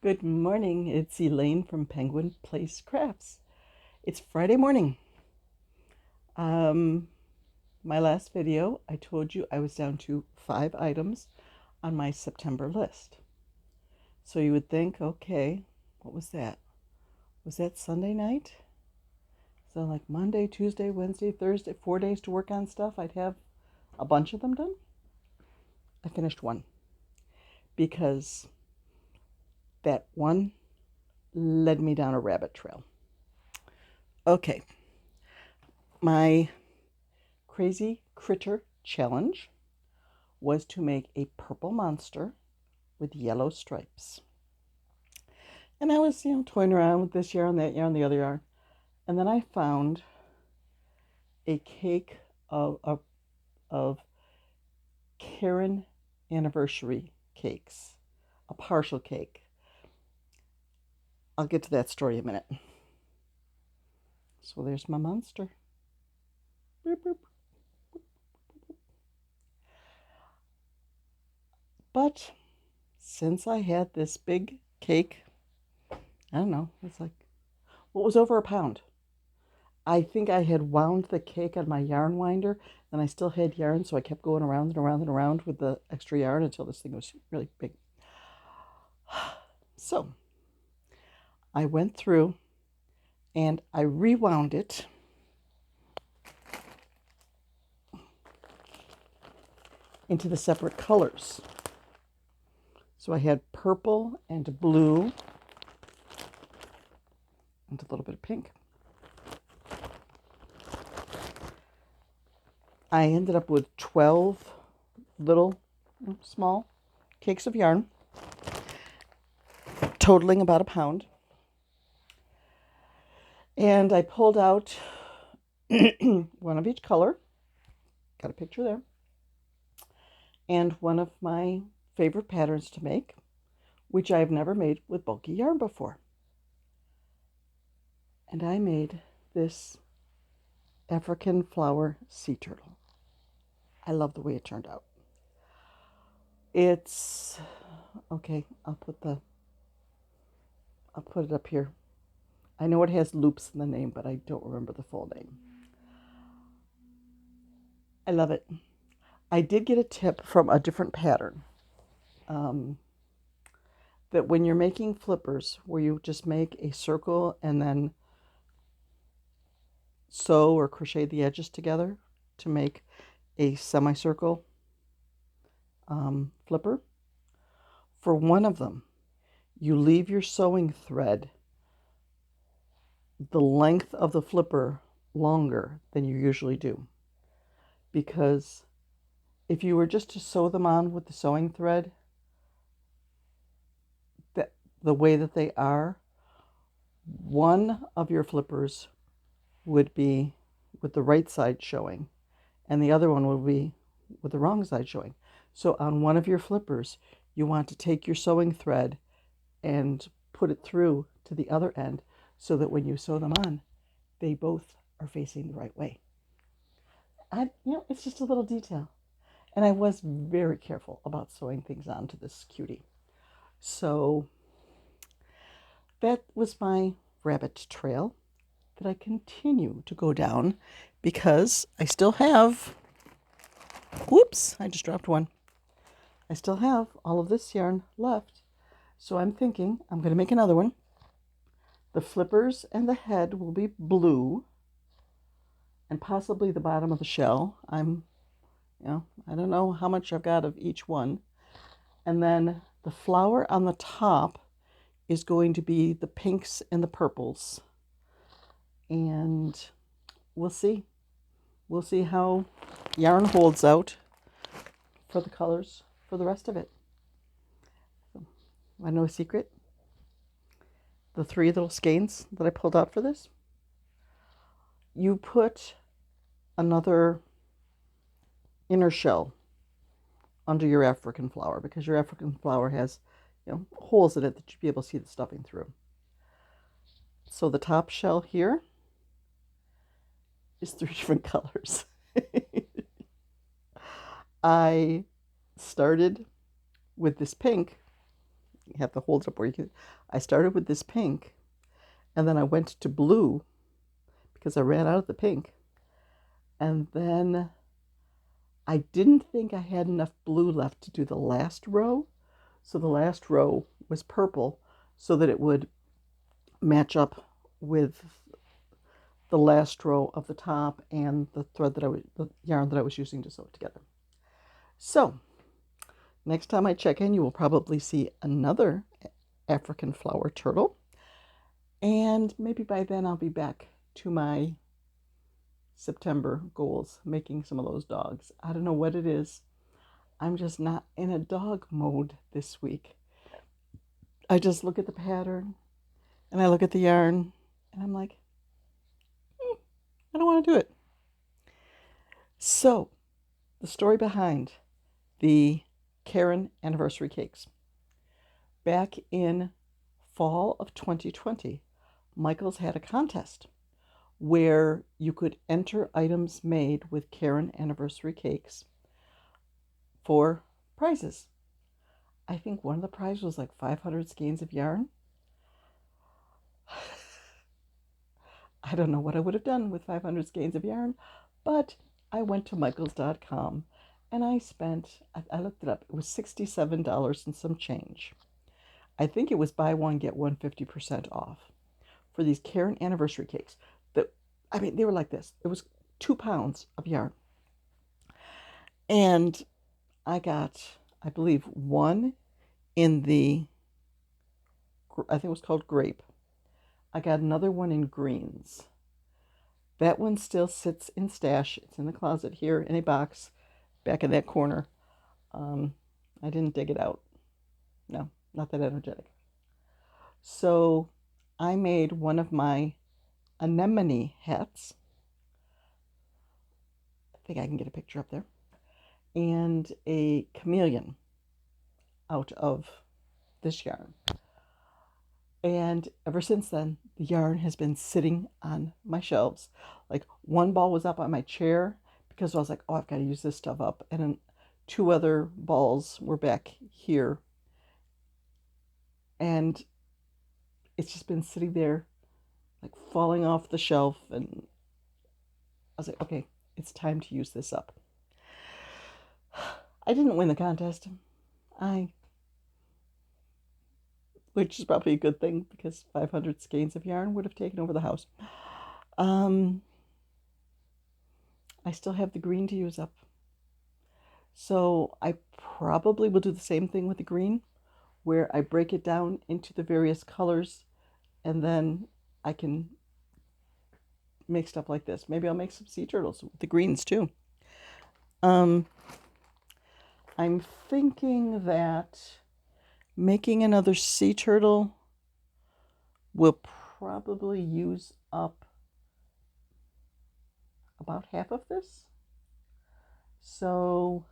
Good morning. It's Elaine from Penguin Place Crafts. It's Friday morning. Um, my last video, I told you I was down to 5 items on my September list. So you would think, okay, what was that? Was that Sunday night? So like Monday, Tuesday, Wednesday, Thursday, 4 days to work on stuff. I'd have a bunch of them done. I finished one because that one led me down a rabbit trail. Okay, my crazy critter challenge was to make a purple monster with yellow stripes. And I was, toying around with this yarn, that yarn, the other yarn. And then I found a cake of Karen anniversary cakes, a partial cake. I'll get to that story in a minute. So there's my monster. Boop, boop. But since I had this big cake, I don't know, it's like, well, it was over a pound. I think I had wound the cake on my yarn winder, and I still had yarn, so I kept going around and around and around with the extra yarn until this thing was really big. So I went through and I rewound it into the separate colors. So I had purple and blue and a little bit of pink. I ended up with 12 little small cakes of yarn, totaling about a pound. And I pulled out one of each color. Got a picture there. And one of my favorite patterns to make, which I've never made with bulky yarn before. And I made this African flower sea turtle. I love the way it turned out. It's okay. I'll put it up here. I know it has loops in the name, but I don't remember the full name. I love it. I did get a tip from a different pattern. That when you're making flippers, where you just make a circle and then sew or crochet the edges together to make a semicircle flipper, for one of them, you leave your sewing thread the length of the flipper longer than you usually do. Because if you were just to sew them on with the sewing thread, the way that they are, one of your flippers would be with the right side showing, and the other one would be with the wrong side showing. So on one of your flippers, you want to take your sewing thread and put it through to the other end so that when you sew them on, they both are facing the right way. It's just a little detail. And I was very careful about sewing things onto this cutie. So that was my rabbit trail that I continue to go down because I still have, whoops, I just dropped one. I still have all of this yarn left. So I'm thinking I'm going to make another one. The flippers and the head will be blue and possibly the bottom of the shell. I don't know how much I've got of each one. And then the flower on the top is going to be the pinks and the purples. And we'll see. We'll see how yarn holds out for the colors for the rest of it. So, I know a secret. The 3 little skeins that I pulled out for this, you put another inner shell under your African flower because your African flower has, holes in it that you'll be able to see the stuffing through. So the top shell here is 3 different colors. I started with this pink, You have to hold it up where you can. I started with this pink, and then I went to blue because I ran out of the pink. And then I didn't think I had enough blue left to do the last row. So the last row was purple so that it would match up with the last row of the top and the yarn that I was using to sew it together. So next time I check in, you will probably see another African flower turtle. And maybe by then I'll be back to my September goals, making some of those dogs. I don't know what it is. I'm just not in a dog mode this week. I just look at the pattern and I look at the yarn and I'm like, I don't want to do it. So, the story behind the Caron anniversary cakes. Back in fall of 2020, Michaels had a contest where you could enter items made with Caron anniversary cakes for prizes. I think one of the prizes was like 500 skeins of yarn. I don't know what I would have done with 500 skeins of yarn, but I went to Michaels.com and I looked it up, it was $67 and some change. I think it was buy one, get one 50% off for these Caron anniversary cakes. They were like this. It was 2 pounds of yarn. And I got, I believe, one in I think it was called grape. I got another one in greens. That one still sits in stash. It's in the closet here in a box back in that corner. I didn't dig it out. No, not that energetic. So I made one of my anemone hats. I think I can get a picture up there. And a chameleon out of this yarn. And ever since then, the yarn has been sitting on my shelves. Like one ball was up on my chair because I was like, oh, I've got to use this stuff up. And then 2 other balls were back here. And it's just been sitting there, like falling off the shelf. And I was like, okay, it's time to use this up. I didn't win the contest. Which is probably a good thing because 500 skeins of yarn would have taken over the house. I still have the green to use up. So I probably will do the same thing with the green, where I break it down into the various colors and then I can make stuff like this. Maybe I'll make some sea turtles with the greens too. I'm thinking that making another sea turtle will probably use up about half of this. So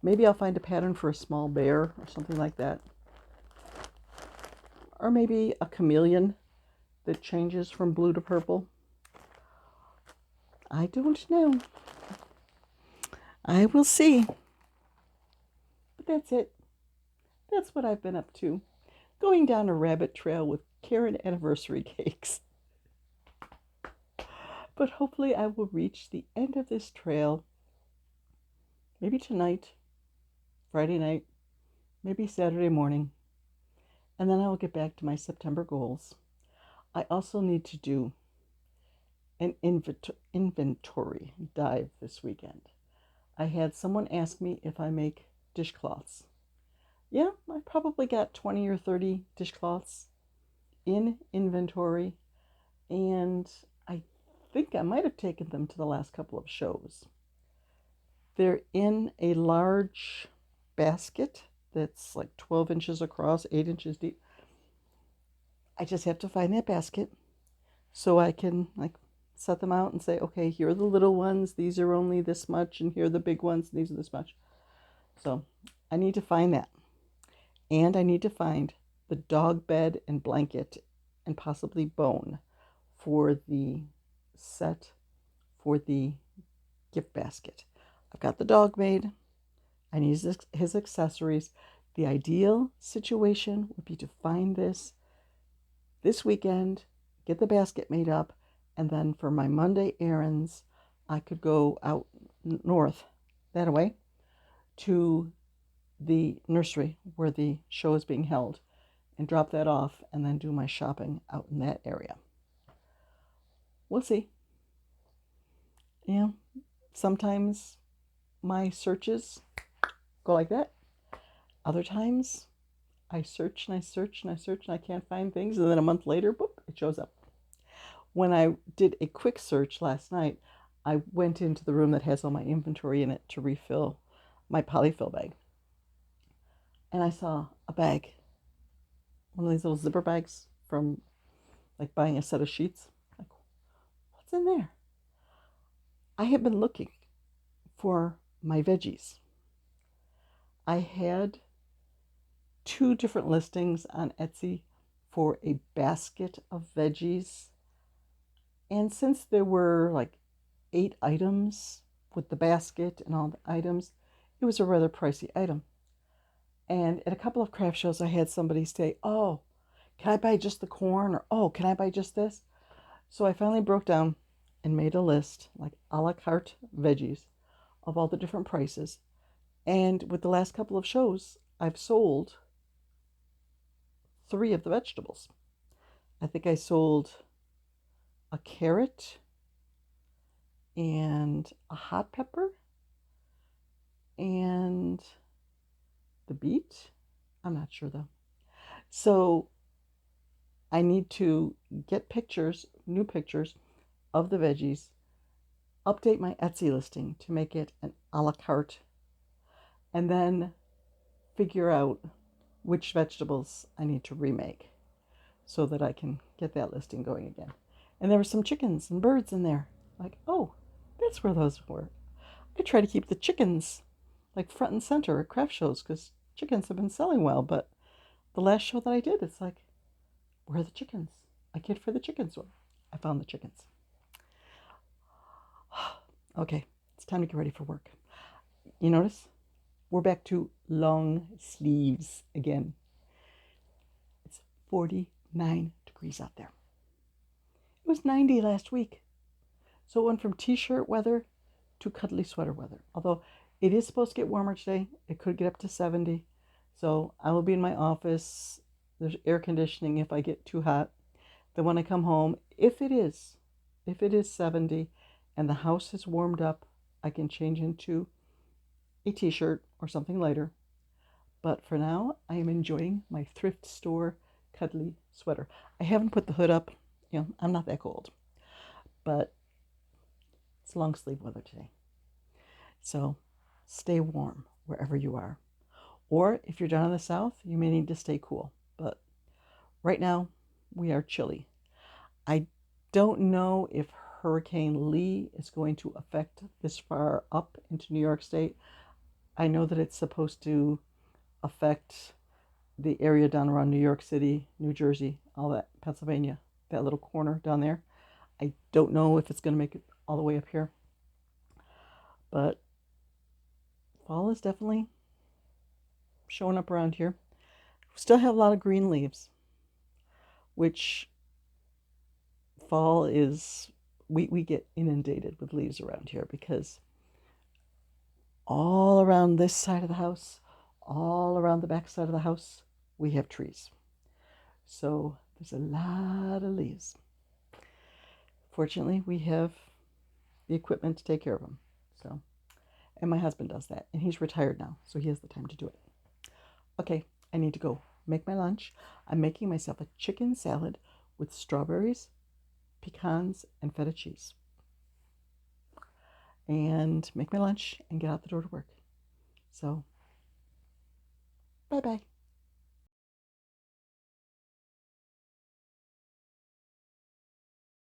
maybe I'll find a pattern for a small bear or something like that. Or maybe a chameleon that changes from blue to purple. I don't know. I will see. But that's it. That's what I've been up to. Going down a rabbit trail with Caron anniversary cakes. But hopefully I will reach the end of this trail. Maybe tonight, Friday night, maybe Saturday morning. And then I will get back to my September goals. I also need to do an inventory dive this weekend. I had someone ask me if I make dishcloths. Yeah, I probably got 20 or 30 dishcloths in inventory, and I think I might have taken them to the last couple of shows. They're in a large basket that's like 12 inches across, 8 inches deep. I just have to find that basket so I can like set them out and say, okay, here are the little ones. These are only this much, and here are the big ones. And these are this much. So I need to find that. And I need to find the dog bed and blanket and possibly bone for the set for the gift basket. I've got the dog made. I need his accessories. The ideal situation would be to find this weekend, get the basket made up, and then for my Monday errands, I could go out north that way to the nursery where the show is being held and drop that off and then do my shopping out in that area. We'll see. Yeah, sometimes my searches go like that. Other times I search and I search and I search and I can't find things, and then a month later, boop, it shows up. When I did a quick search last night, I went into the room that has all my inventory in it to refill my polyfill bag. And I saw a bag, one of these little zipper bags from like buying a set of sheets. Like, what's in there? I have been looking for my veggies. I had 2 different listings on Etsy for a basket of veggies. And since there were like 8 items with the basket and all the items, it was a rather pricey item. And at a couple of craft shows, I had somebody say, oh, can I buy just the corn? Or, oh, can I buy just this? So I finally broke down and made a list, like a la carte veggies, of all the different prices. And with the last couple of shows, I've sold 3 of the vegetables. I think I sold a carrot and a hot pepper and the beet. I'm not sure though. So I need to get pictures, new pictures of the veggies, update my Etsy listing to make it an a la carte, and then figure out which vegetables I need to remake so that I can get that listing going again. And there were some chickens and birds in there. Like, oh, that's where those were. I try to keep the chickens like front and center at craft shows because chickens have been selling well. But the last show that I did, it's like, where are the chickens? I can't find the chickens. Well, I found the chickens. Okay, it's time to get ready for work. You notice? We're back to long sleeves again. It's 49 degrees out there. It was 90 last week. So it went from t-shirt weather to cuddly sweater weather. Although it is supposed to get warmer today. It could get up to 70. So I will be in my office. There's air conditioning if I get too hot. Then when I come home, if it is 70 and the house is warmed up, I can change into a t-shirt or something lighter. But for now, I am enjoying my thrift store cuddly sweater. I haven't put the hood up. You know, I'm not that cold. But it's long sleeve weather today. So stay warm wherever you are. Or if you're down in the south, you may need to stay cool. But right now, we are chilly. I don't know if Hurricane Lee is going to affect this far up into New York State. I know that it's supposed to affect the area down around New York City, New Jersey, all that, Pennsylvania, that little corner down there. I don't know if it's going to make it all the way up here. But fall is definitely showing up around here. We still have a lot of green leaves, which fall is, we get inundated with leaves around here because all around this side of the house, all around the back side of the house, we have trees. So there's a lot of leaves. Fortunately, we have the equipment to take care of them. So, and my husband does that, and he's retired now, so he has the time to do it. Okay, I need to go make my lunch. I'm making myself a chicken salad with strawberries, pecans, and feta cheese. And make my lunch and get out the door to work. So, bye-bye.